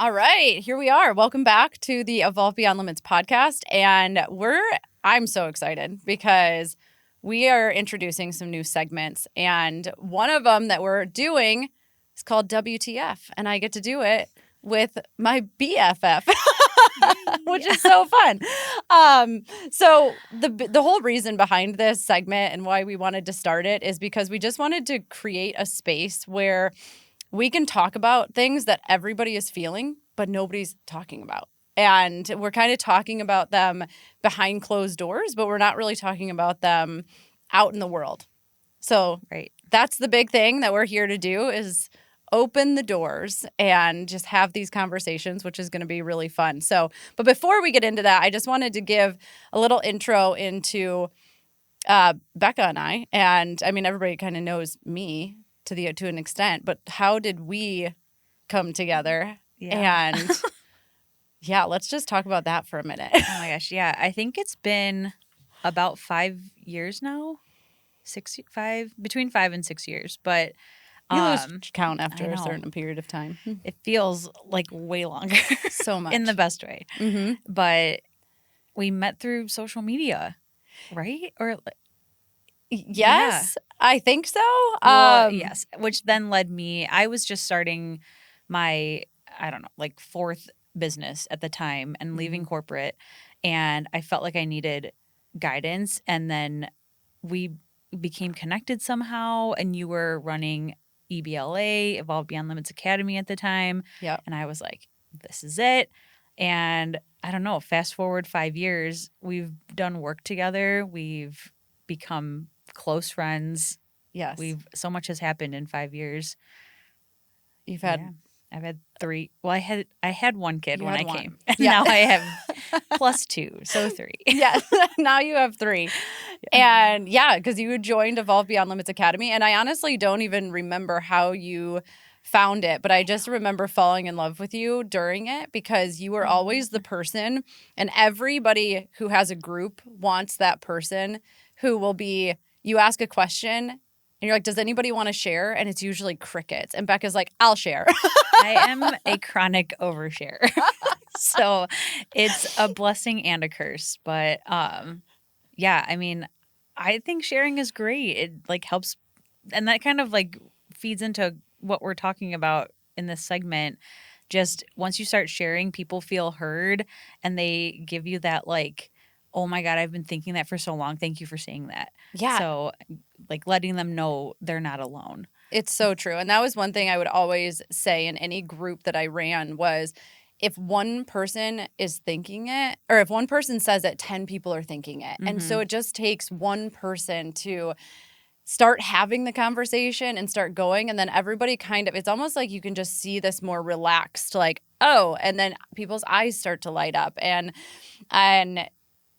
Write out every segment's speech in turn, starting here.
All right, here we are. Welcome back to the Evolve Beyond Limits podcast. And I'm so excited because we are introducing some new segments. And one of them that we're doing is called WTF. And I get to do it with my BFF, which is so fun. So the whole reason behind this segment and why we wanted to start it is because we just wanted to create a space where we can talk about things that everybody is feeling, but nobody's talking about. And we're kind of talking about them behind closed doors, but we're not really talking about them out in the world. So That's the big thing that we're here to do is open the doors and just have these conversations, which is going to be really fun. So, but before we get into that, I just wanted to give a little intro into Becca and I. And I mean, everybody kind of knows me to an extent, but how did we come together? Yeah. And yeah, let's just talk about that for a minute. Oh my gosh, yeah. I think it's been about 5 years now. Between 5 and 6 years. But you lose count after a certain period of time. It feels like way longer. So much. In the best way. Mm-hmm. But we met through social media, right? Or yes, yeah. I think so. Yes, which then led me, I was just starting my, fourth business at the time and leaving corporate. And I felt like I needed guidance. And then we became connected somehow. And you were running EBLA, Evolve Beyond Limits Academy at the time. Yep. And I was like, this is it. And I don't know, fast forward 5 years, we've done work together. We've become close friends. Yes. So much has happened in 5 years. You've had I've had 3. Well, I had one kid when I came. And yeah. Now I have plus 2, so 3. Yeah. Now you have 3. Yeah. And yeah, because you joined Evolve Beyond Limits Academy. And I honestly don't even remember how you found it, but I just remember falling in love with you during it because you were always the person, and everybody who has a group wants that person who will be, you ask a question and you're like, does anybody want to share? And it's usually crickets. And Becca's like, I'll share. I am a chronic oversharer. So it's a blessing and a curse. But yeah, I mean, I think sharing is great. It helps. And that kind of feeds into what we're talking about in this segment. Just once you start sharing, people feel heard and they give you that oh my God, I've been thinking that for so long. Thank you for saying that. Yeah. So letting them know they're not alone. It's so true. And that was one thing I would always say in any group that I ran was if one person is thinking it, or if one person says it, 10 people are thinking it. Mm-hmm. And so it just takes one person to start having the conversation and start going. And then everybody it's almost like you can just see this more relaxed, and then people's eyes start to light up. And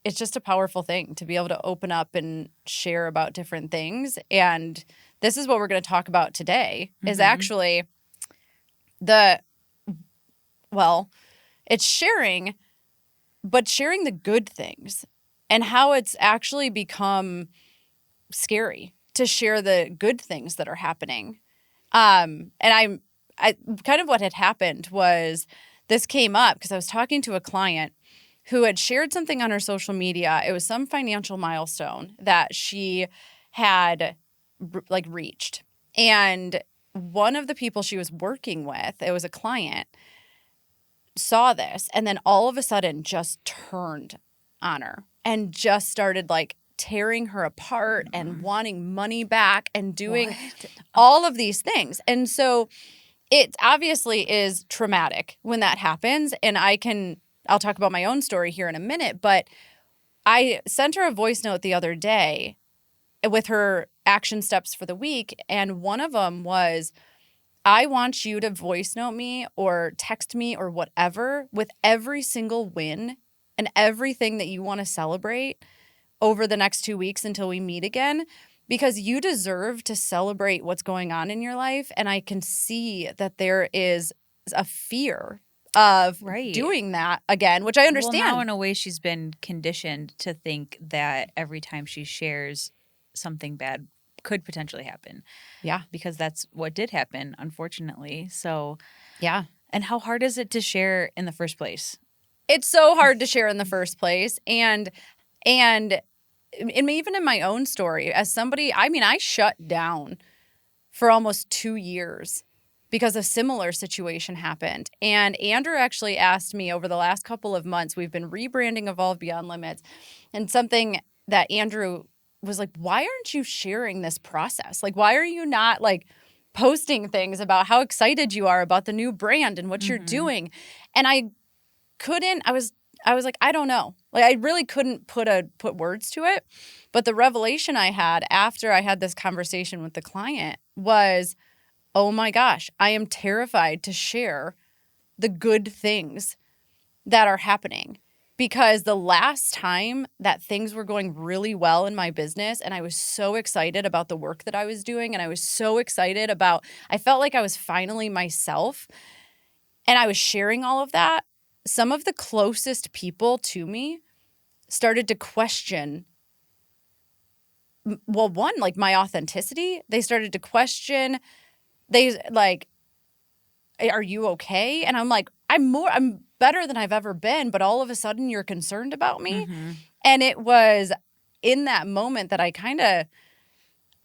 it's just a powerful thing to be able to open up and share about different things. And this is what we're going to talk about today is actually it's sharing, but sharing the good things and how it's actually become scary to share the good things that are happening. And I kind of what had happened was this came up because I was talking to a client who had shared something on her social media. It was some financial milestone that she had reached. And one of the people she was working with, it was a client, saw this and then all of a sudden just turned on her and just started tearing her apart and wanting money back and doing all of these things. And so it obviously is traumatic when that happens. And I'll talk about my own story here in a minute, but I sent her a voice note the other day with her action steps for the week. And one of them was, I want you to voice note me or text me or whatever with every single win and everything that you want to celebrate over the next 2 weeks until we meet again, because you deserve to celebrate what's going on in your life. And I can see that there is a fear of doing that again, which I understand. Well, now in a way she's been conditioned to think that every time she shares something bad could potentially happen. Yeah. Because that's what did happen, unfortunately. So yeah. And how hard is it to share in the first place? It's so hard to share in the first place. And even in my own story, as somebody, I mean, I shut down for almost 2 years because a similar situation happened. And Andrew actually asked me over the last couple of months, we've been rebranding Evolve Beyond Limits, and something that Andrew was like, why aren't you sharing this process? Like, why are you not like posting things about how excited you are about the new brand and what you're doing? And I was like, I don't know. Like, I really couldn't put words to it. But the revelation I had after I had this conversation with the client was, oh my gosh, I am terrified to share the good things that are happening. Because the last time that things were going really well in my business, and I was so excited about the work that I was doing, and I was so excited about, I felt like I was finally myself, and I was sharing all of that, some of the closest people to me started to question, well, one, like my authenticity. They started to question, they like, are you okay? And I'm like, I'm better than I've ever been, but all of a sudden you're concerned about me. And it was in that moment that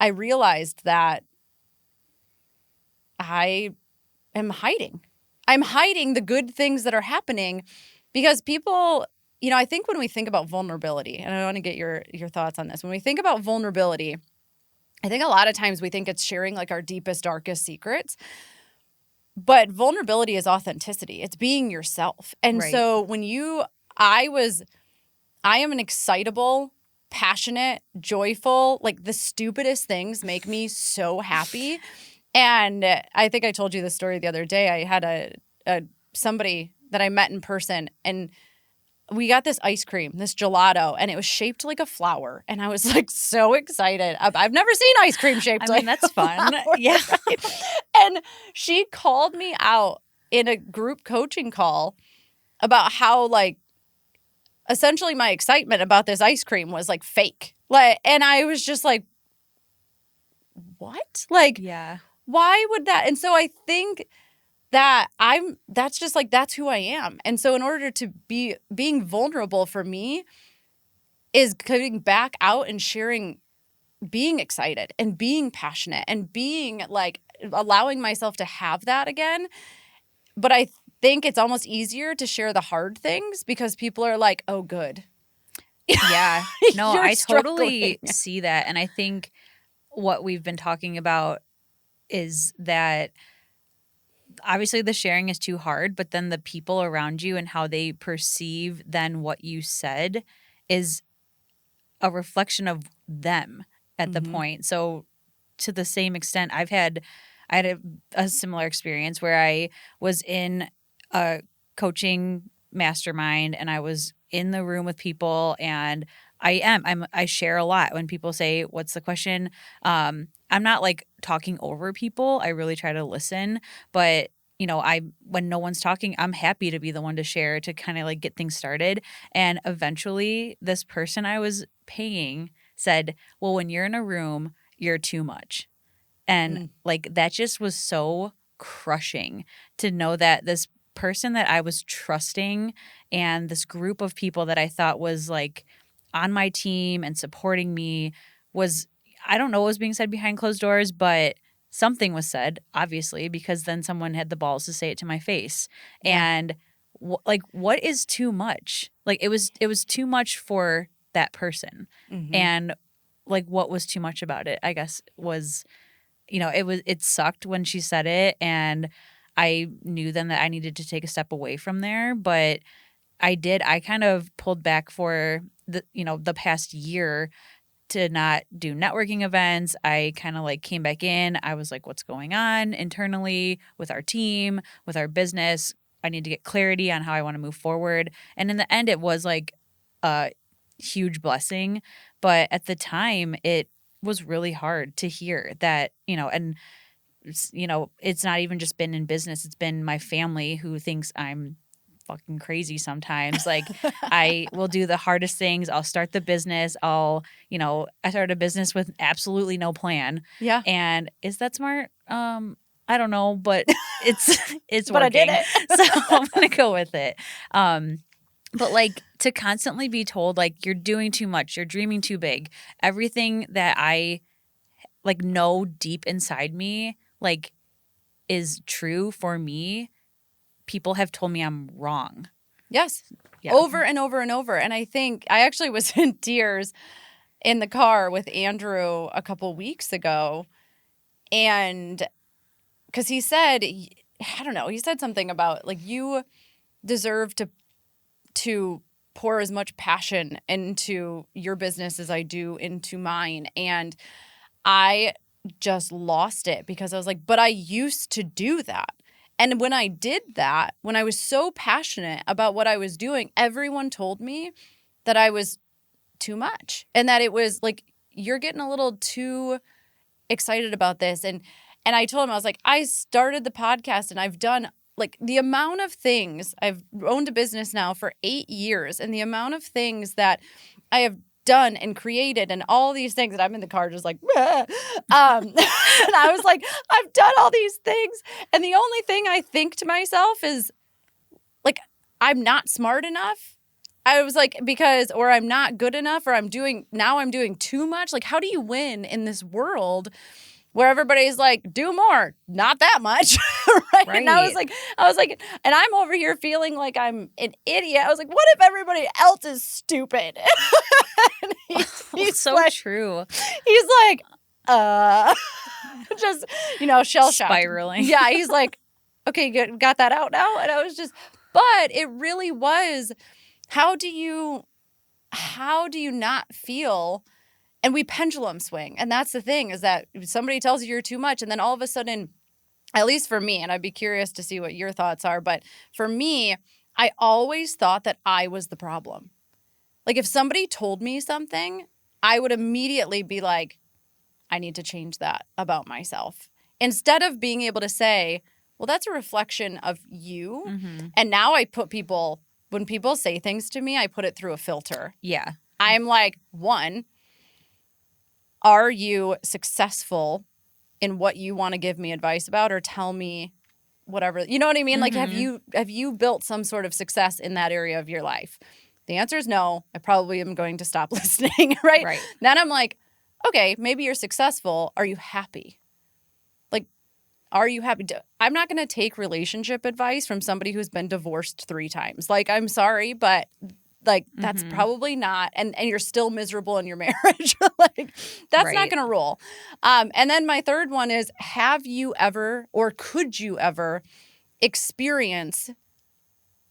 I realized that I am hiding. I'm hiding the good things that are happening because people, I think when we think about vulnerability, and I want to get your thoughts on this. When we think about vulnerability, I think a lot of times we think it's sharing like our deepest, darkest secrets. But vulnerability is authenticity. It's being yourself. And Right. so I am an excitable, passionate, joyful, like the stupidest things make me so happy. And I think I told you the story the other day. I had somebody that I met in person, and we got this ice cream, this gelato, and it was shaped like a flower. And I was like so excited. I've never seen ice cream shaped like that's a fun. flower, Yeah. right? And she called me out in a group coaching call about how like essentially my excitement about this ice cream was like fake. Like, and I was just like, what? Like, Yeah. why would that? And so I think that that's just like, that's who I am. And so in order to being vulnerable for me is coming back out and sharing, being excited and being passionate and being like allowing myself to have that again. But I think it's almost easier to share the hard things because people are like, oh, good. Yeah. No, You're I totally struggling. see that. And I think what we've been talking about is that obviously the sharing is too hard, but then the people around you and how they perceive then what you said is a reflection of them at the Mm-hmm. point. So to the same extent, I had a similar experience where I was in a coaching mastermind and I was in the room with people, and I share a lot. When people say, "What's the question?" I'm not like talking over people. I really try to listen, but when no one's talking, I'm happy to be the one to share, to kind of like get things started. And eventually this person I was paying said, "Well, when you're in a room, you're too much." And like that just was so crushing to know that this person that I was trusting and this group of people that I thought was like on my team and supporting me was, I don't know what was being said behind closed doors, but something was said, obviously, because then someone had the balls to say it to my face. Yeah. And like, what is too much? Like it was too much for that person. Mm-hmm. And like what was too much about it, I guess, was it sucked when she said it, and I knew then that I needed to take a step away from there. But I kind of pulled back for the past year to not do networking events. I kind of like came back in. I was like, what's going on internally with our team, with our business? I need to get clarity on how I want to move forward. And in the end, it was like a huge blessing. But at the time, it was really hard to hear that, and it's not even just been in business. It's been my family who thinks I'm fucking crazy sometimes. Like I will do the hardest things. I'll start the business. I started a business with absolutely no plan. Yeah. And is that smart? I don't know, but it's But I did working. it. So I'm going to go with it. But like to constantly be told like you're doing too much, you're dreaming too big. Everything that I like know deep inside me like is true for me. People have told me I'm wrong. Yes. Yeah. Over and over and over. And I think I actually was in tears in the car with Andrew a couple weeks ago. And because he said, I don't know, he said something about like you deserve to pour as much passion into your business as I do into mine. And I just lost it because I was like, but I used to do that. And when I did that, when I was so passionate about what I was doing, everyone told me that I was too much and that it was like, you're getting a little too excited about this. And I told him, I was like, I started the podcast and I've done like the amount of things. I've owned a business now for 8 years, and the amount of things that I have done and created and all these things that I'm in the car just like and I was like, I've done all these things, and the only thing I think to myself is like, I'm not smart enough. I was like, because or I'm not good enough, or I'm doing too much. Like, how do you win in this world where everybody's like, do more, not that much, right? And I was like, and I'm over here feeling like I'm an idiot. I was like, what if everybody else is stupid? And he's so like, true. He's like, just, shell shocked. Spiraling. Yeah, he's like, okay, good, got that out now? And I was just, but it really was, how do you not feel? And we pendulum swing. And that's the thing, is that somebody tells you you're too much, and then all of a sudden, at least for me, and I'd be curious to see what your thoughts are, but for me, I always thought that I was the problem. Like if somebody told me something, I would immediately be like, I need to change that about myself. Instead of being able to say, well, that's a reflection of you. Mm-hmm. And now when people say things to me, I put it through a filter. Yeah. I'm like, one, are you successful in what you want to give me advice about, or tell me whatever, you know what I mean? Like, have you built some sort of success in that area of your life? The answer is no. I probably am going to stop listening, right? Then I'm like, okay, maybe you're successful. Are you happy? Like, are you happy? I'm not going to take relationship advice from somebody who's been divorced 3 times. Like, I'm sorry, but like, that's probably not, and you're still miserable in your marriage. Like, that's not going to roll. And then my third one is, have you ever, or could you ever experience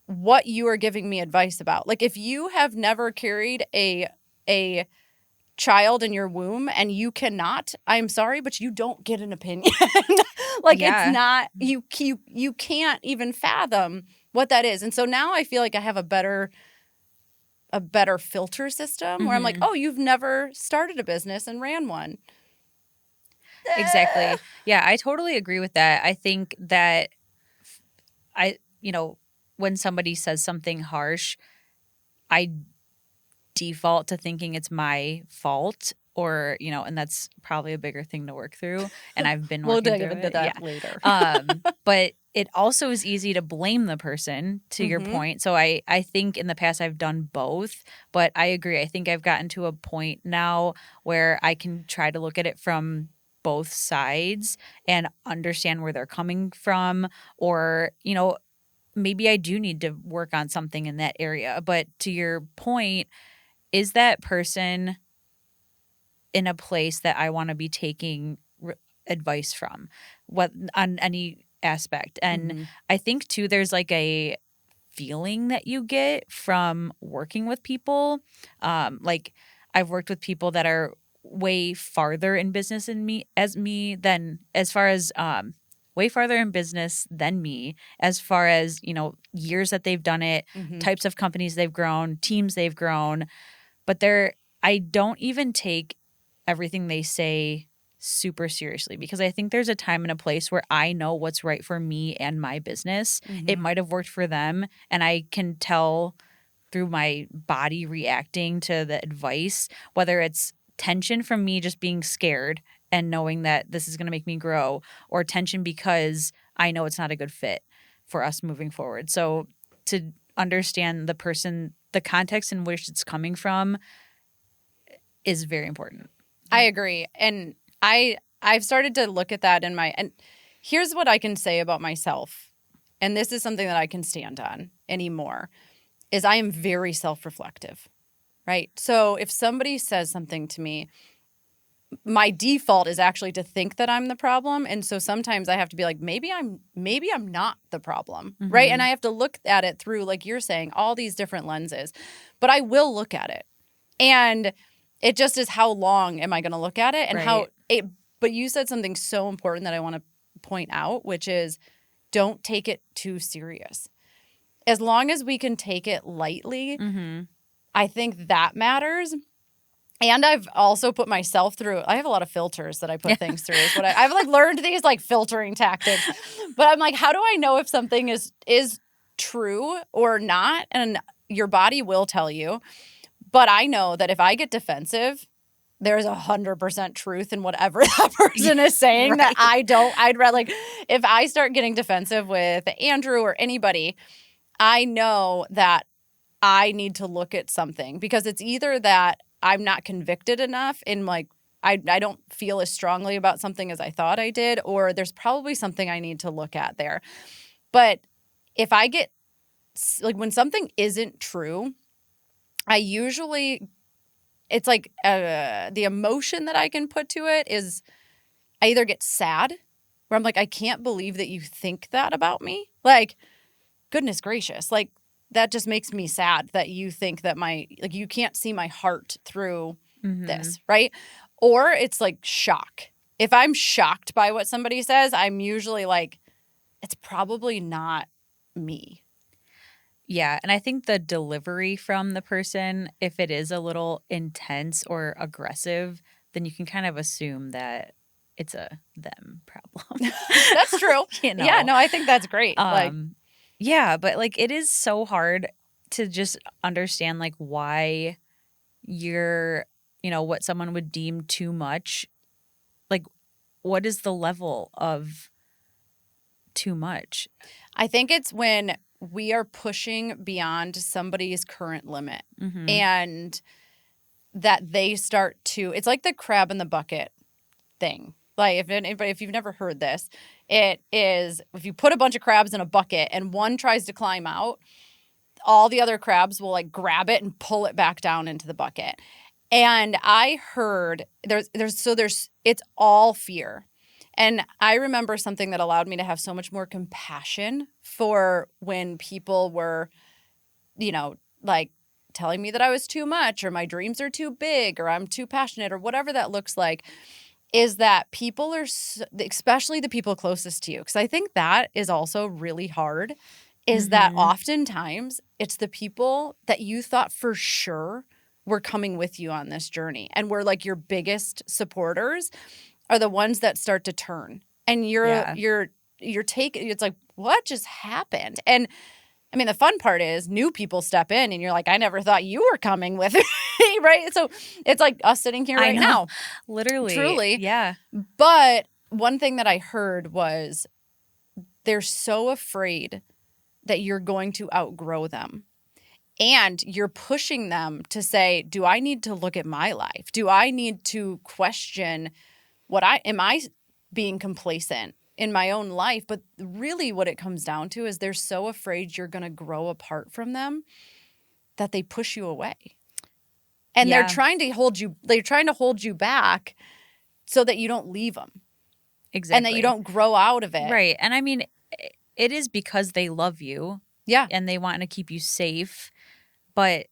what you are giving me advice about? Like, if you have never carried a child in your womb and you cannot, I'm sorry, but you don't get an opinion. Like, it's not, you can't even fathom what that is. And so now I feel like I have a better filter system where I'm like, oh, you've never started a business and ran one. Exactly. Yeah, I totally agree with that. I think that when somebody says something harsh, I default to thinking it's my fault, or, and that's probably a bigger thing to work through. And I've been working we'll through dig into that later. But it also is easy to blame the person, to your point. So I think in the past I've done both, but I agree. I think I've gotten to a point now where I can try to look at it from both sides and understand where they're coming from, or, maybe I do need to work on something in that area. But to your point, is that person in a place that I want to be taking advice from, what on any aspect? And I think too, there's like a feeling that you get from working with people. Like I've worked with people that are way farther in business way farther in business than me, as far as, years that they've done it, types of companies they've grown, teams they've grown. But I don't even take everything they say super seriously, because I think there's a time and a place where I know what's right for me and my business. It might have worked for them, and I can tell through my body reacting to the advice, whether it's tension from me just being scared and knowing that this is going to make me grow, or tension because I know it's not a good fit for us moving forward. So to understand the person, the context in which it's coming from is very important. I agree. And I've started to look at that and here's what I can say about myself. And this is something that I can stand on anymore, is I am very self-reflective, right? So if somebody says something to me, my default is actually to think that I'm the problem. And so sometimes I have to be like, maybe I'm not the problem, right? And I have to look at it through, like you're saying, all these different lenses. But I will look at it. And it just is, how long am I going to look at it? And but you said something so important that I want to point out, which is don't take it too serious. As long as we can take it lightly, I think that matters. And I've also put myself through, I have a lot of filters that I put things through. Is what I've like learned these like filtering tactics. But I'm like, how do I know if something is true or not? And your body will tell you. But I know that if I get defensive, there's 100% truth in whatever that person is saying. Right. That I'd rather, like, if I start getting defensive with Andrew or anybody, I know that I need to look at something, because it's either that I'm not convicted enough in, like, I don't feel as strongly about something as I thought I did, or there's probably something I need to look at there. But if I get, like, when something isn't true, I usually, it's like the emotion that I can put to it is I either get sad, where I'm like, I can't believe that you think that about me. Like, goodness gracious. Like, that just makes me sad that you think that you can't see my heart through this, right? Or it's like shock. If I'm shocked by what somebody says, I'm usually like, it's probably not me. Yeah, and I think the delivery from the person, if it is a little intense or aggressive, then you can kind of assume that it's a them problem. That's true. Yeah, no, I think that's great. Yeah, but like it is so hard to just understand like why what someone would deem too much. Like, what is the level of too much? I think it's when we are pushing beyond somebody's current limit, and that they start to, it's like the crab in the bucket thing. Like, if you've never heard this, it is, if you put a bunch of crabs in a bucket and one tries to climb out, all the other crabs will like grab it and pull it back down into the bucket. And I heard there's it's all fear. And I remember something that allowed me to have so much more compassion for when people were, like telling me that I was too much, or my dreams are too big, or I'm too passionate, or whatever that looks like, is that people are, especially the people closest to you, because I think that is also really hard, is that oftentimes it's the people that you thought for sure were coming with you on this journey and were like your biggest supporters are the ones that start to turn. And you're taking, it's like, what just happened? And I mean, the fun part is new people step in and you're like, I never thought you were coming with me, right? So it's like us sitting here right now. Literally. Truly. Yeah. But one thing that I heard was they're so afraid that you're going to outgrow them. And you're pushing them to say, do I need to look at my life? Do I need to question am I being complacent in my own life? But really what it comes down to is they're so afraid you're going to grow apart from them that they push you away. And they're trying to hold you back so that you don't leave them. Exactly. And that you don't grow out of it. Right. And I mean, it is because they love you. Yeah. And they want to keep you safe. But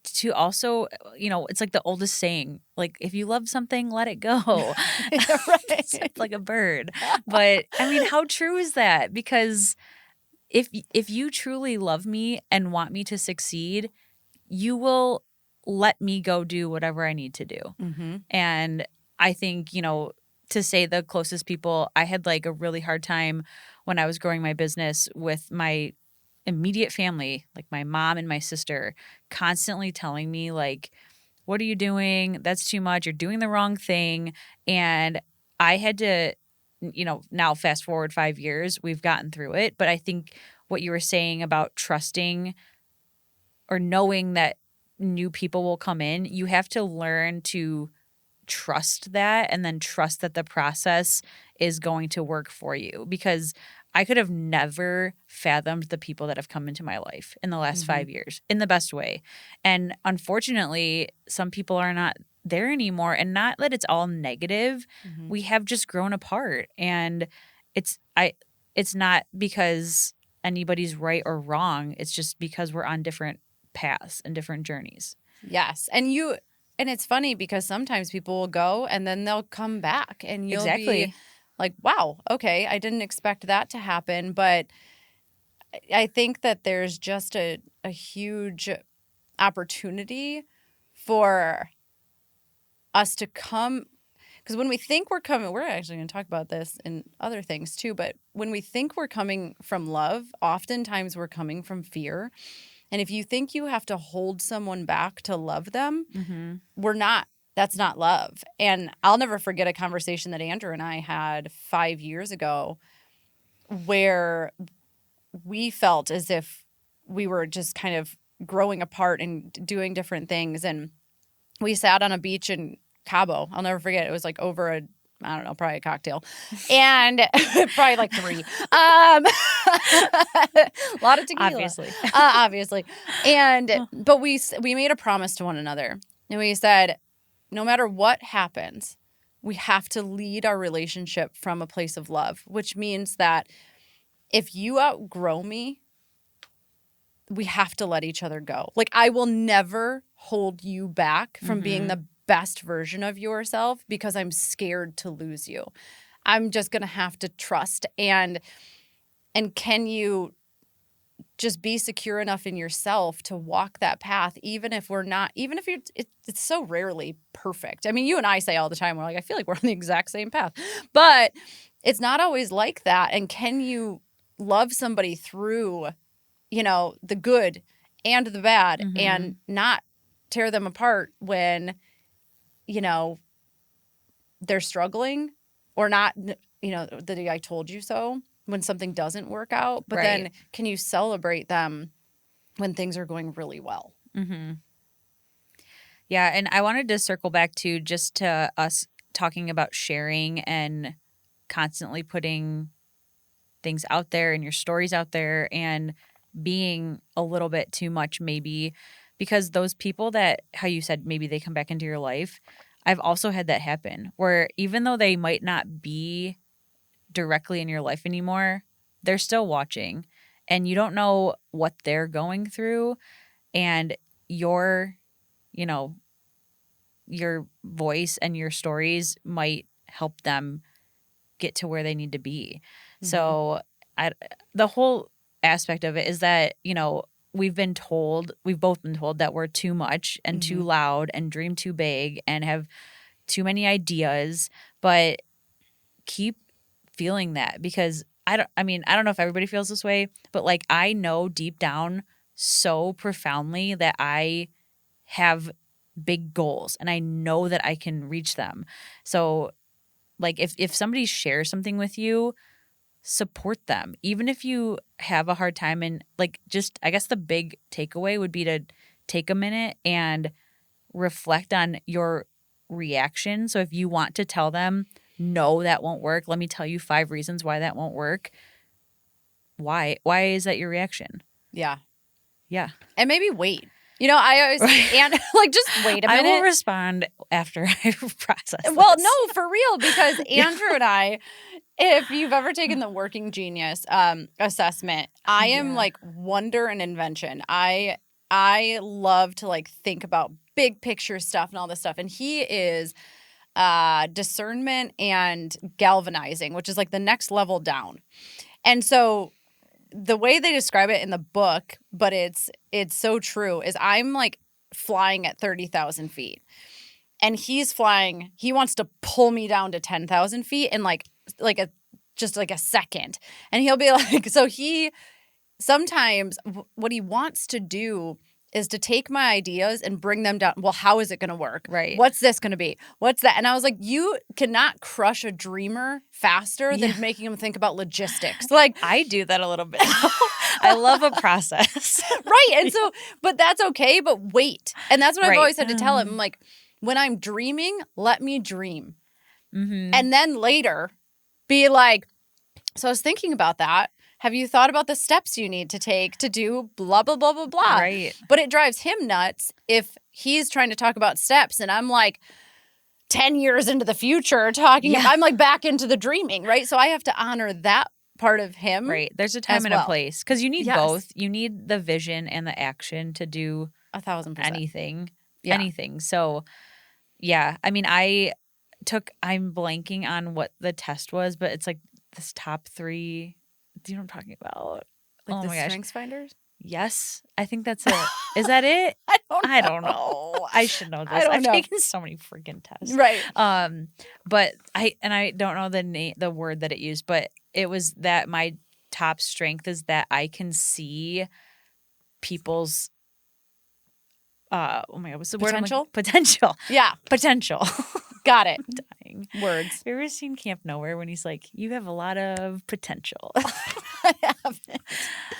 to also, it's like the oldest saying, like, if you love something, let it go. Right. It's like a bird. But I mean, how true is that? Because if you truly love me and want me to succeed, you will let me go do whatever I need to do. And I think, to say the closest people, I had like a really hard time when I was growing my business with my immediate family, like my mom and my sister, constantly telling me like, what are you doing? That's too much. You're doing the wrong thing. And I had to, now fast forward 5 years, we've gotten through it. But I think what you were saying about trusting or knowing that new people will come in, you have to learn to trust that and then trust that the process is going to work for you, because I could have never fathomed the people that have come into my life in the last 5 years in the best way. And unfortunately, some people are not there anymore, and not that it's all negative. We have just grown apart, and it's not because anybody's right or wrong. It's just because we're on different paths and different journeys. Yes. And it's funny because sometimes people will go and then they'll come back and you'll be like, wow, okay, I didn't expect that to happen. But I think that there's just a huge opportunity for us to come, because when we think we're coming, we're actually going to talk about this in other things too, but when we think we're coming from love, oftentimes we're coming from fear. And if you think you have to hold someone back to love them, we're not. That's not love. And I'll never forget a conversation that Andrew and I had 5 years ago where we felt as if we were just kind of growing apart and doing different things. And we sat on a beach in Cabo. I'll never forget. It was like over I don't know, probably a cocktail. And probably like 3. A lot of tequila. Obviously. And but we made a promise to one another. And we said, no matter what happens, we have to lead our relationship from a place of love, which means that if you outgrow me, we have to let each other go. Like, I will never hold you back from being the best version of yourself because I'm scared to lose you. I'm just going to have to trust. And can you just be secure enough in yourself to walk that path, even if we're not, even if it's so rarely perfect. I mean, you and I say all the time, we're like, I feel like we're on the exact same path, but it's not always like that. And can you love somebody through, the good and the bad and not tear them apart when, they're struggling, or not, the I told you so when something doesn't work out, but then can you celebrate them when things are going really well? Yeah. And I wanted to circle back to us talking about sharing and constantly putting things out there and your stories out there and being a little bit too much, maybe, because those people that, how you said, maybe they come back into your life. I've also had that happen where even though they might not be directly in your life anymore, they're still watching, and you don't know what they're going through, and your voice and your stories might help them get to where they need to be. So the whole aspect of it is that, we've both been told that we're too much and too loud and dream too big and have too many ideas, but keep feeling that, because I don't know if everybody feels this way, but like, I know deep down so profoundly that I have big goals and I know that I can reach them. So like, if somebody shares something with you, support them, even if you have a hard time. And like, just, I guess the big takeaway would be to take a minute and reflect on your reaction. So if you want to tell them, no, that won't work, let me tell you 5 reasons why that won't work. Why is that your reaction? Yeah. And maybe wait. I always and like, just wait a minute. I will respond after I process Well, this. no, for real, because Andrew and I, if you've ever taken the Working Genius assessment, I am like wonder and invention. I love to like think about big picture stuff and all this stuff. And he is discernment and galvanizing, which is like the next level down. And so the way they describe it in the book, but it's so true, is I'm like flying at 30,000 feet. And he's flying, he wants to pull me down to 10,000 feet in like a second. And he'll be like, so he sometimes what he wants to do is to take my ideas and bring them down. Well, how is it going to work? Right. What's this going to be? What's that? And I was like, you cannot crush a dreamer faster than making them think about logistics. Like, I do that a little bit. I love a process. right. And so, but that's okay, but wait. And that's what I've Right. always had to tell him. I'm like, when I'm dreaming, let me dream. Mm-hmm. And then later be like, so I was thinking about that. Have you thought about the steps you need to take to do blah, blah, blah, blah, blah? Right. But it drives him nuts if he's trying to talk about steps and I'm like 10 years into the future talking. I'm like back into the dreaming, right? So I have to honor that part of him. Right. There's a time and a place because you need both. You need the vision and the action to do 1,000%. anything. Yeah. Anything. So, yeah. I mean, I'm blanking on what the test was, but it's like this top 3. Do you know what I'm talking about? Like oh the my gosh. strengths finders? Yes. I think that's it. Is that it? I don't know. I should know this. I've taken so many freaking tests. Right. But I don't know the word that it used, but it was that my top strength is that I can see people's oh my God, what's the word? Potential. Yeah. Potential. Got it. Dying. Words. Have you ever seen Camp Nowhere when he's like, you have a lot of potential? I haven't.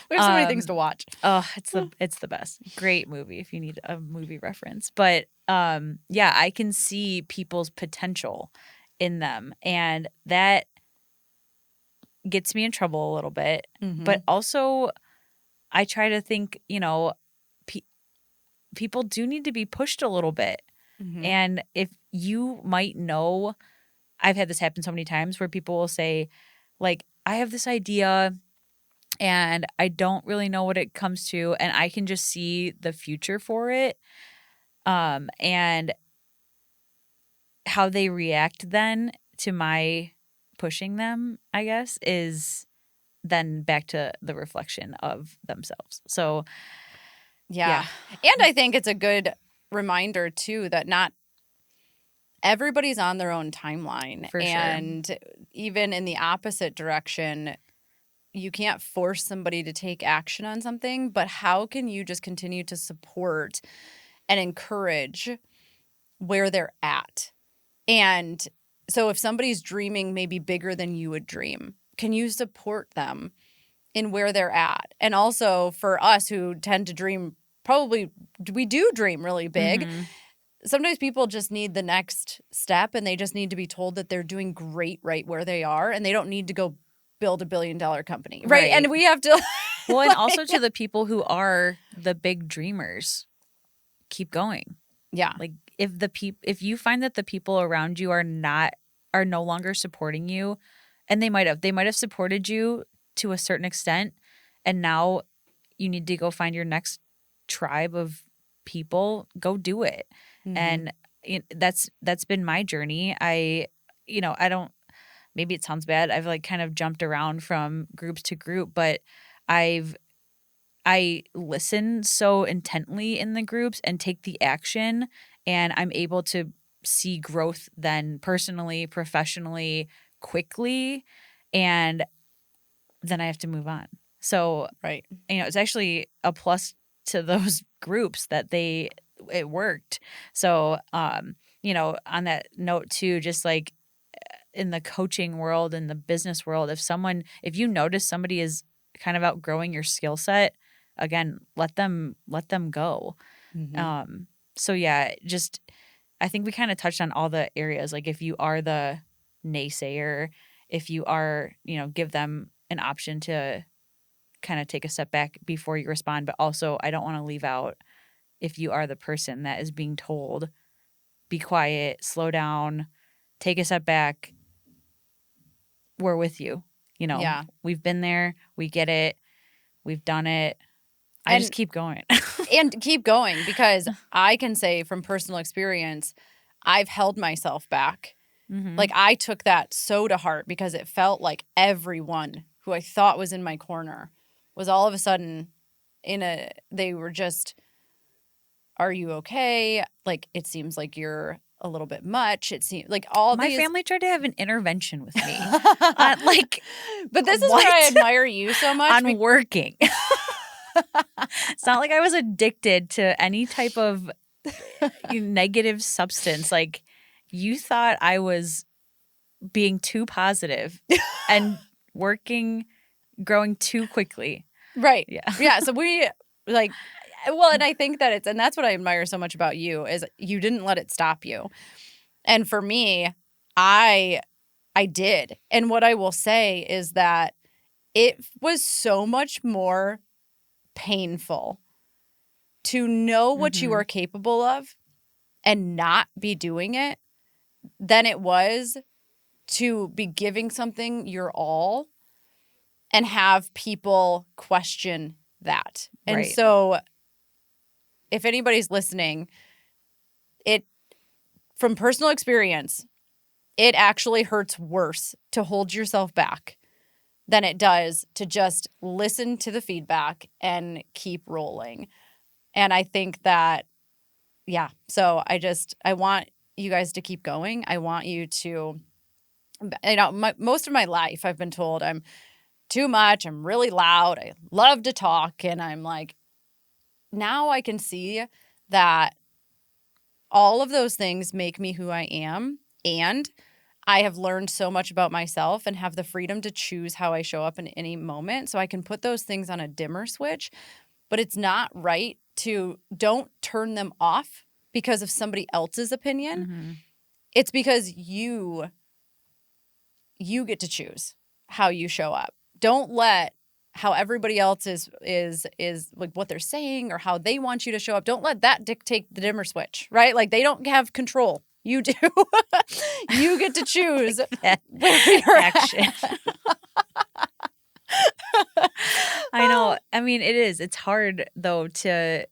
We have so many things to watch. Oh, it's the best. Great movie if you need a movie reference. But yeah, I can see people's potential in them. And that gets me in trouble a little bit. Mm-hmm. But also I try to think, people do need to be pushed a little bit. Mm-hmm. And if you might know, I've had this happen so many times where people will say, like, I have this idea and I don't really know what it comes to, and I can just see the future for it. And how they react then to my pushing them, I guess, is then back to the reflection of themselves. So, yeah. And I think it's a good reminder, too, that not everybody's on their own timeline. For sure. And even in the opposite direction, you can't force somebody to take action on something, but how can you just continue to support and encourage where they're at? And so if somebody's dreaming maybe bigger than you would dream, can you support them in where they're at? And also for us who tend to dream, probably we do dream really big. Mm-hmm. Sometimes people just need the next step and they just need to be told that they're doing great right where they are and they don't need to go build $1 billion company. Right. And we have to. Well, and also to the people who are the big dreamers, keep going. Yeah. Like if you find that the people around you are no longer supporting you, and they might have supported you to a certain extent, and now you need to go find your next tribe of people, go do it. Mm-hmm. And that's been my journey. I don't, maybe it sounds bad, I've like kind of jumped around from group to group, but I listen so intently in the groups and take the action, and I'm able to see growth then personally, professionally, quickly, and then I have to move on. So, right. It's actually a plus to those groups that it worked. So, on that note too, just like in the coaching world, in the business world, if you notice somebody is kind of outgrowing your skill set, again, let them go. Mm-hmm. So yeah, just, I think we kind of touched on all the areas. Like if you are the naysayer, if you are, give them an option to kind of take a step back before you respond. But also, I don't want to leave out, if you are the person that is being told, be quiet, slow down, take a step back, we're with you. Yeah. We've been there. We get it. We've done it. I just keep going. And keep going, because I can say from personal experience, I've held myself back. Mm-hmm. Like I took that so to heart because it felt like everyone who I thought was in my corner was all of a sudden they were just, are you okay? Like, it seems like you're a little bit much. It seems like my family tried to have an intervention with me. But this is why I admire you so much. On working. It's not like I was addicted to any type of negative substance. Like, you thought I was being too positive and growing too quickly. Right. Yeah. Yeah. So we like, well, and I think that and that's what I admire so much about you is you didn't let it stop you. And for me, I did. And what I will say is that it was so much more painful to know what you are capable of and not be doing it than it was to be giving something your all and have people question that. And Right. so if anybody's listening, it from personal experience, it actually hurts worse to hold yourself back than it does to just listen to the feedback and keep rolling. And I think that, yeah. So I want you guys to keep going. I want you to, most of my life I've been told I'm too much. I'm really loud. I love to talk. And I'm like, now I can see that all of those things make me who I am. And I have learned so much about myself and have the freedom to choose how I show up in any moment. So I can put those things on a dimmer switch, but it's not right to don't turn them off because of somebody else's opinion. It's because you get to choose how you show up. Don't let how everybody else is like what they're saying or how they want you to show up. Don't let that dictate the dimmer switch, right? Like they don't have control. You do. You get to choose where you're action. at. I know. I mean, it is. It's hard though to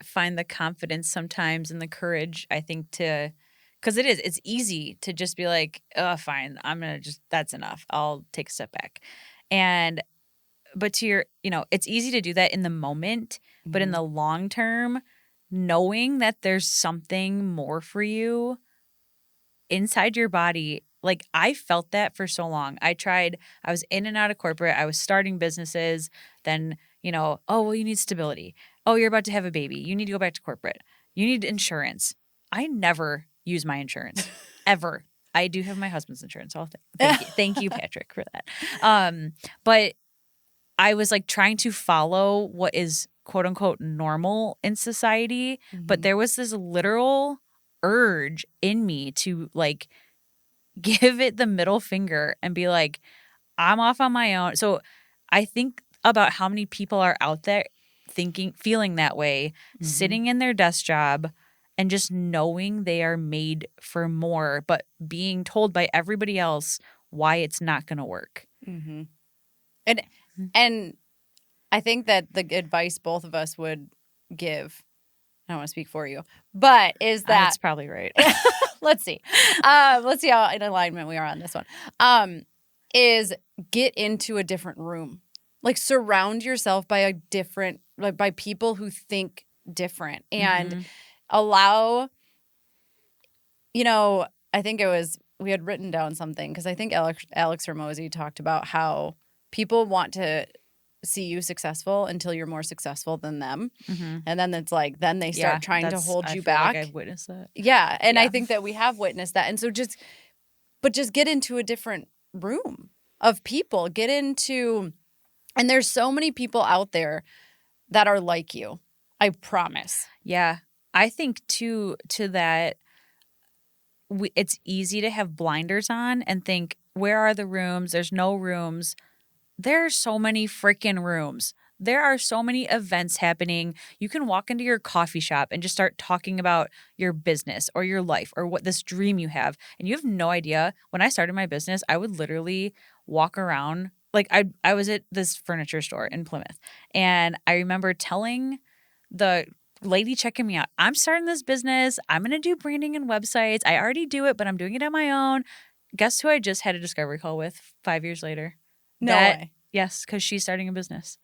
find the confidence sometimes and the courage, I think, because it's easy to just be like, oh, fine, I'm going to that's enough. I'll take a step back. But it's easy to do that in the moment, but in the long term, knowing that there's something more for you inside your body, like I felt that for so long. I was in and out of corporate. I was starting businesses. Then, oh, well, you need stability. Oh, you're about to have a baby. You need to go back to corporate. You need insurance. I never use my insurance ever. I do have my husband's insurance. So thank you, Patrick, for that. But I was like trying to follow what is quote unquote normal in society. But there was this literal urge in me to like give it the middle finger and be like, I'm off on my own. So I think about how many people are out there feeling that way, sitting in their desk job and just knowing they are made for more, but being told by everybody else why it's not going to work. And I think that the advice both of us would give, I don't want to speak for you, but is that that's probably right. Let's see. Let's see how in alignment we are on this one. Is get into a different room. Like surround yourself by by people who think different and allow, I think we had written down something because I think Alex Hormozy talked about how people want to see you successful until you're more successful than them. And then it's like, then they start trying to hold you back. Like I've witnessed that. Yeah. And I think that we have witnessed that. And so just get into a different room of people. And there's so many people out there that are like you. I promise. Yeah. I think to that, it's easy to have blinders on and think, where are the rooms? There's no rooms. There are so many freaking rooms. There are so many events happening. You can walk into your coffee shop and just start talking about your business or your life or what this dream you have. And you have no idea. When I started my business, I would literally walk around. Like I was at this furniture store in Plymouth. And I remember telling the lady checking me out, I'm starting this business. I'm going to do branding and websites. I already do it, but I'm doing it on my own. Guess who I just had a discovery call with 5 years later? No way. Yes, because she's starting a business.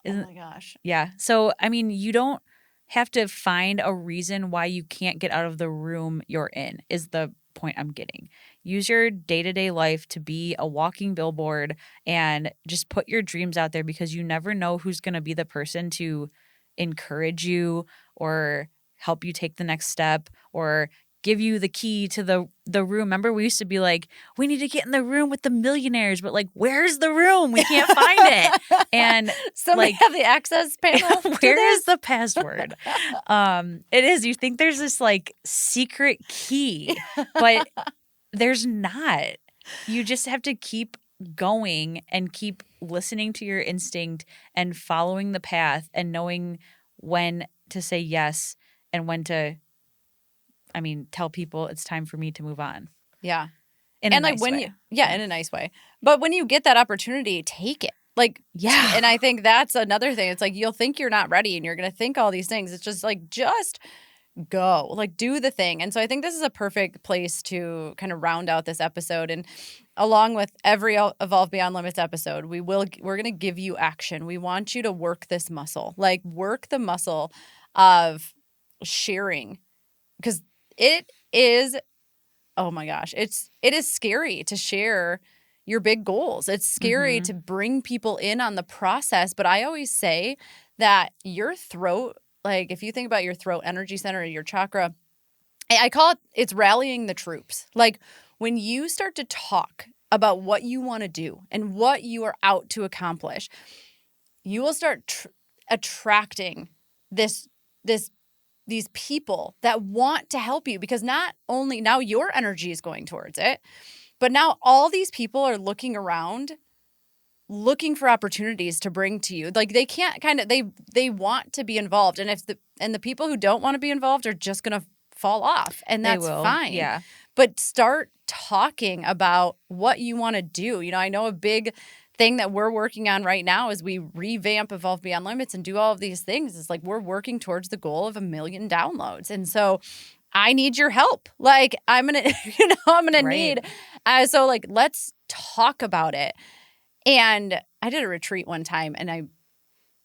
Oh my gosh. Yeah. So, I mean, you don't have to find a reason why you can't get out of the room you're in, is the point I'm getting. use your day-to-day life to be a walking billboard and just put your dreams out there, because you never know who's going to be the person to encourage you or help you take the next step or give you the key to the room. Remember, we used to be like, we need to get in the room with the millionaires, but like, where's the room? We can't find it. And somebody like, have the access panel. where is the password? It is. You think there's this like secret key, but there's not. You just have to keep going and keep listening to your instinct and following the path and knowing when to say yes and when to, tell people it's time for me to move on. Yeah. In a nice way. In a nice way. But when you get that opportunity, take it. Like, yeah. And I think that's another thing. It's like, you'll think you're not ready and you're going to think all these things. It's just like, just go, like, do the thing. And so I think this is a perfect place to kind of round out this episode. And along with every Evolve Beyond Limits episode, we're going to give you action. We want you to work this muscle, like work the muscle of sharing, because it is, oh my gosh, it is scary to share your big goals. It's scary to bring people in on the process. But I always say that your throat, like if you think about your throat energy center, your chakra, I call it's rallying the troops. Like when you start to talk about what you want to do and what you are out to accomplish, you will start attracting these people that want to help you, because not only now your energy is going towards it, but now all these people are looking around, looking for opportunities to bring to you. Like they can't they want to be involved. And the people who don't want to be involved are just going to fall off, and that's fine. Yeah. But start talking about what you want to do. You know, I know a big thing that we're working on right now is we revamp Evolve Beyond Limits and do all of these things. It's like we're working towards the goal of 1 million downloads. And so I need your help. Like I'm going to need. So like, let's talk about it. And I did a retreat one time and I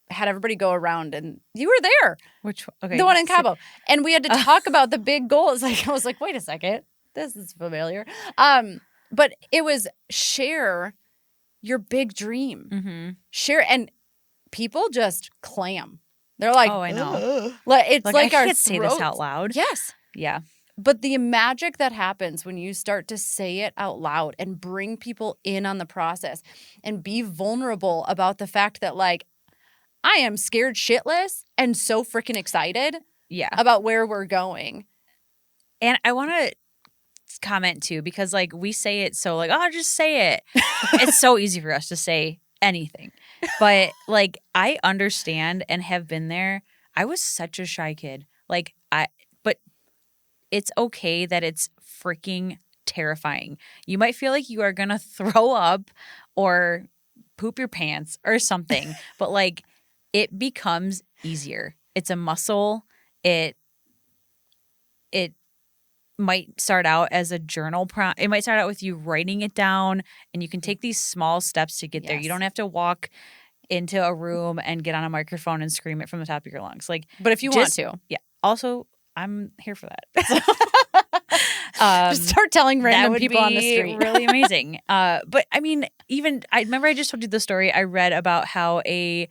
had everybody go around, and you were there. Which one? Okay. The one in Cabo. And we had to talk about the big goals. Like I was like, wait a second, this is familiar. But it was share your big dream. Mm-hmm. Share, and people just clam. They're like, oh, I know. ugh. It's like I our can't say this out loud. Yes. Yeah. But the magic that happens when you start to say it out loud and bring people in on the process and be vulnerable about the fact that, like, I am scared shitless and so freaking excited about where we're going. And I want to comment too, because like we say it so like, oh, just say it. It's so easy for us to say anything. But like I understand and have been there. I was such a shy kid. But it's okay that it's freaking terrifying. You might feel like you are going to throw up or poop your pants or something, but like it becomes easier. It's a muscle. It might start out as a journal prompt. It might start out with you writing it down, and you can take these small steps to get there. You don't have to walk into a room and get on a microphone and scream it from the top of your lungs. Like, but if you want to. Yeah. Also, I'm here for that. Just start telling random people on the street. Really amazing. But I mean, I remember I just told you the story. I read about how a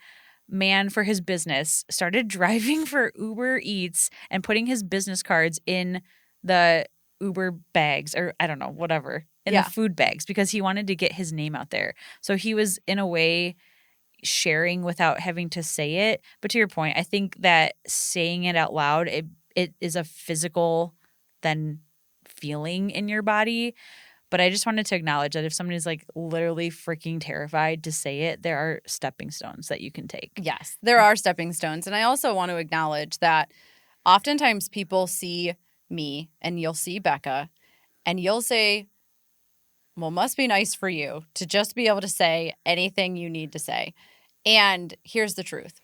man for his business started driving for Uber Eats and putting his business cards in the Uber bags, or I don't know, whatever, in the food bags, because he wanted to get his name out there. So he was in a way sharing without having to say it. But to your point, I think that saying it out loud, it is a physical then feeling in your body. But I just wanted to acknowledge that if somebody's like literally freaking terrified to say it, there are stepping stones that you can take. Yes, there are stepping stones. And I also want to acknowledge that oftentimes people see me and you'll see Becca and you'll say, well, must be nice for you to just be able to say anything you need to say. And here's the truth.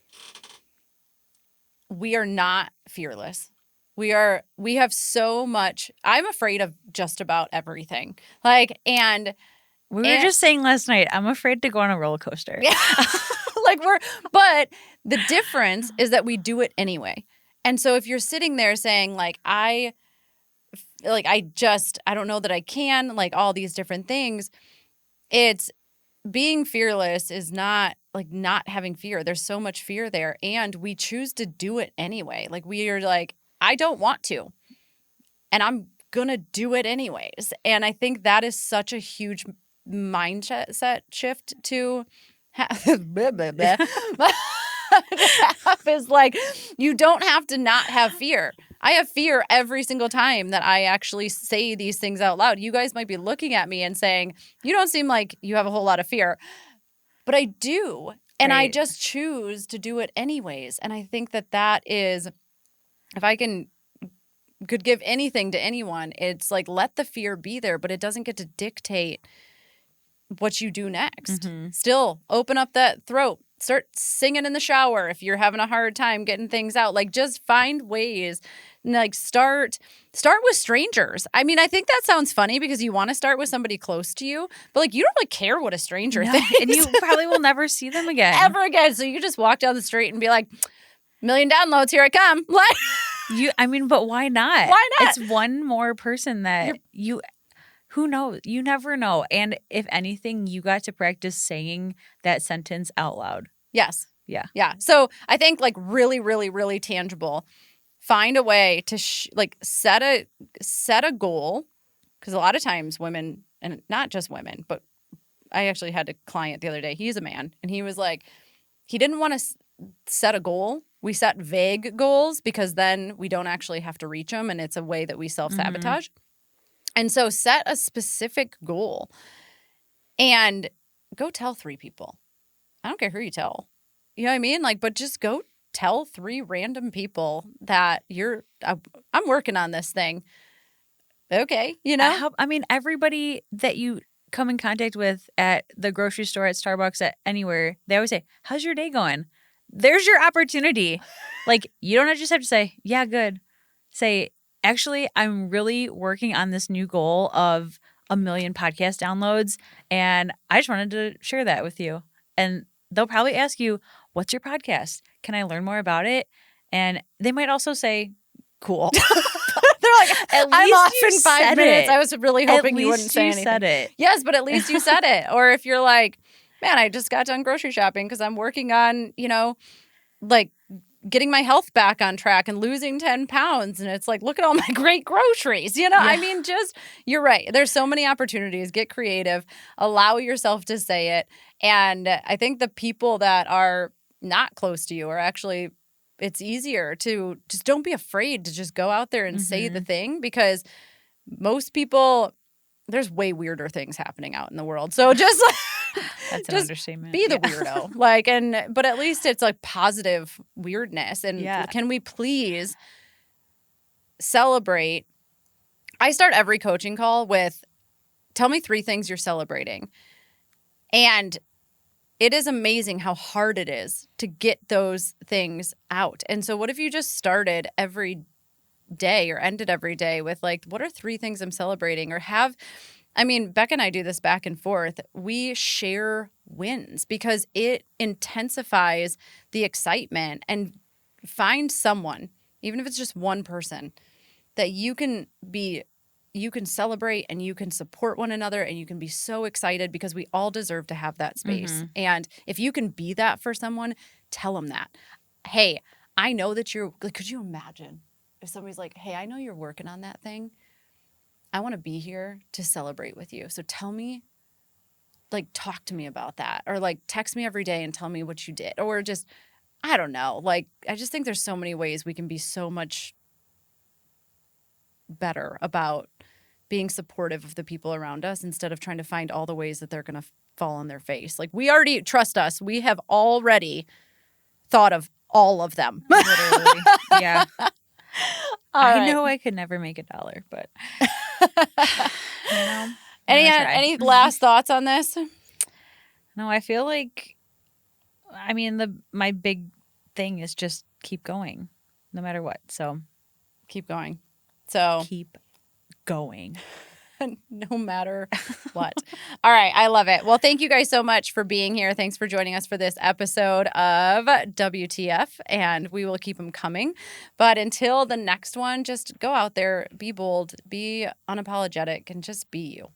We are not fearless. We have so much. I'm afraid of just about everything. We were just saying last night, I'm afraid to go on a roller coaster. Yeah. But the difference is that we do it anyway. And so if you're sitting there saying like, I like, I don't know that I can, like all these different things. It's being fearless is not like not having fear. There's so much fear there. And we choose to do it anyway. Like we are like, I don't want to, and I'm going to do it anyways. And I think that is such a huge mindset shift to have. Blah, blah, blah. Is like, you don't have to not have fear. I have fear every single time that I actually say these things out loud. You guys might be looking at me and saying, you don't seem like you have a whole lot of fear. But I do. And I just choose to do it anyways. And I think that is, if I could give anything to anyone, it's like, let the fear be there, but it doesn't get to dictate what you do next. Mm-hmm. Still open up that throat. Start singing in the shower if you're having a hard time getting things out. Like, just find ways. Like, start with strangers. I mean, I think that sounds funny because you want to start with somebody close to you, but like, you don't really care what a stranger thinks. And you probably will never see them again. Ever again. So you just walk down the street and be like, 1,000,000 downloads, here I come. Like, but why not? Why not? It's one more person that who knows? You never know. And if anything, you got to practice saying that sentence out loud. Yes. Yeah. Yeah. So I think like really, really, really tangible. Find a way to set a goal, because a lot of times women, and not just women, but I actually had a client the other day. He's a man, and he was like, he didn't want to set a goal. We set vague goals because then we don't actually have to reach them, and it's a way that we self-sabotage. Mm-hmm. And so set a specific goal and go tell 3 people. I don't care who you tell. You know what I mean? Like, but just go tell 3 random people that I'm working on this thing. Okay. You know? Everybody that you come in contact with at the grocery store, at Starbucks, at anywhere, they always say, how's your day going? There's your opportunity. Like, you don't just have to say, yeah, good. Say, actually, I'm really working on this new goal of 1 million podcast downloads, and I just wanted to share that with you. And they'll probably ask you, what's your podcast? Can I learn more about it? And they might also say, cool. They're like, I'm off in 5 minutes. I was really hoping you wouldn't say anything. Said it. Yes, but at least you said it. Or if you're like, man, I just got done grocery shopping because I'm working on, like getting my health back on track and losing 10 pounds. And it's like, look at all my great groceries. Yeah. I mean, you're right. There's so many opportunities. Get creative. Allow yourself to say it. And I think the people that are not close to you are actually, it's easier to just don't be afraid to just go out there and say the thing, because most people, there's way weirder things happening out in the world. So just that's an understatement. Be the weirdo. But at least it's like positive weirdness. And can we please celebrate? I start every coaching call with, tell me 3 things you're celebrating. And it is amazing how hard it is to get those things out. And so what if you just started every day or ended every day with like, what are 3 things I'm celebrating? Or Becca and I do this back and forth. We share wins because it intensifies the excitement, and find someone, even if it's just one person, that you can celebrate and you can support one another, and you can be so excited, because we all deserve to have that space. And if you can be that for someone, tell them that. Hey, I know that could you imagine if somebody's like, hey, I know you're working on that thing. I want to be here to celebrate with you. So tell me, like, talk to me about that. Or like text me every day and tell me what you did. Or just, I don't know. Like, I just think there's so many ways we can be so much better about being supportive of the people around us, instead of trying to find all the ways that they're going to fall on their face. Like, trust us, we have already thought of all of them. Literally. Yeah. I know I could never make $1, but any last thoughts on this? No, I feel like, my big thing is just keep going no matter what. So keep going. So keep going. no matter what. All right. I love it. Well, thank you guys so much for being here. Thanks for joining us for this episode of WTF, and we will keep them coming. But until the next one, just go out there, be bold, be unapologetic, and just be you.